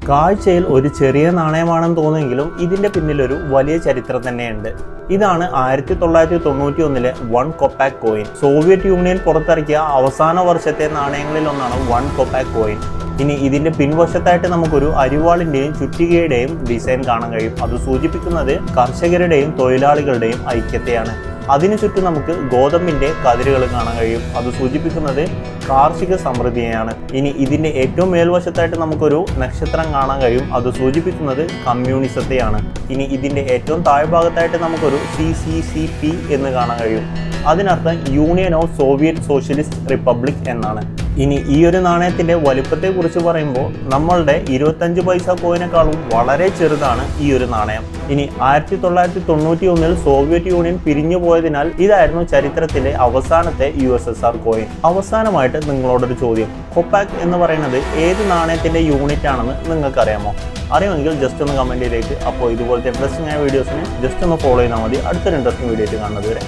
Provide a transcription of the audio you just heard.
കാഴ്ചയിൽ ഒരു ചെറിയ നാണയമാണെന്ന് തോന്നുമെങ്കിലും ഇതിന്റെ പിന്നിലൊരു വലിയ ചരിത്രം തന്നെയുണ്ട്. ഇതാണ് 1991 1 കൊപ്പാക് കോയിൻ. സോവിയറ്റ് യൂണിയൻ പുറത്തിറക്കിയ അവസാന വർഷത്തെ നാണയങ്ങളിൽ ഒന്നാണ് 1 കൊപ്പാക് കോയിൻ. ഇനി ഇതിന്റെ പിൻവശത്തായിട്ട് നമുക്കൊരു അരിവാളിന്റെയും ചുറ്റികയുടെയും ഡിസൈൻ കാണാൻ കഴിയും. അത് സൂചിപ്പിക്കുന്നത് കർഷകരുടെയും തൊഴിലാളികളുടെയും ഐക്യത്തെയാണ്. അതിനു ചുറ്റും നമുക്ക് ഗോതമ്പിന്റെ കതിരുകൾ കാണാൻ കഴിയും. അത് സൂചിപ്പിക്കുന്നത് കാർഷിക സമൃദ്ധിയെയാണ്. ഇനി ഇതിന്റെ ഏറ്റവും മേൽവശത്തായിട്ട് നമുക്കൊരു നക്ഷത്രം കാണാൻ കഴിയും. അത് സൂചിപ്പിക്കുന്നത് കമ്മ്യൂണിസത്തെയാണ്. ഇനി ഇതിന്റെ ഏറ്റവും താഴ്ഭാഗത്തായിട്ട് നമുക്കൊരു CCCP എന്ന് കാണാൻ കഴിയും. അതിനർത്ഥം union of Soviet socialist republic എന്നാണ്. ഇനി ഈ ഒരു നാണയത്തിന്റെ വലുപ്പത്തെ കുറിച്ച് പറയുമ്പോൾ നമ്മളുടെ 25 പൈസ കോയിനേക്കാളും വളരെ ചെറുതാണ് ഈ ഒരു നാണയം. ഇനി 1991 സോവിയറ്റ് യൂണിയൻ പിരിഞ്ഞു പോയതിനാൽ ഇതായിരുന്നു ചരിത്രത്തിലെ അവസാനത്തെ USSR കോയിൻ. അവസാനമായിട്ട് നിങ്ങളോടൊരു ചോദ്യം, കൊപ്പാക് എന്ന് പറയുന്നത് ഏത് നാണയത്തിന്റെ യൂണിറ്റ് ആണെന്ന് നിങ്ങൾക്ക് അറിയാമോ? അറിയുമെങ്കിൽ ജസ്റ്റ് ഒന്ന് കമന്റിലേക്ക്. അപ്പോൾ ഇതുപോലത്തെ ഇൻട്രസ്റ്റിംഗ് ആയ വീഡിയോസിന് ജസ്റ്റ് ഒന്ന് ഫോളോ ചെയ്താൽ മതി. അടുത്തൊരു ഇൻട്രസ്റ്റിംഗ് വീഡിയോ ആയിട്ട് കാണുന്നത് വരെ.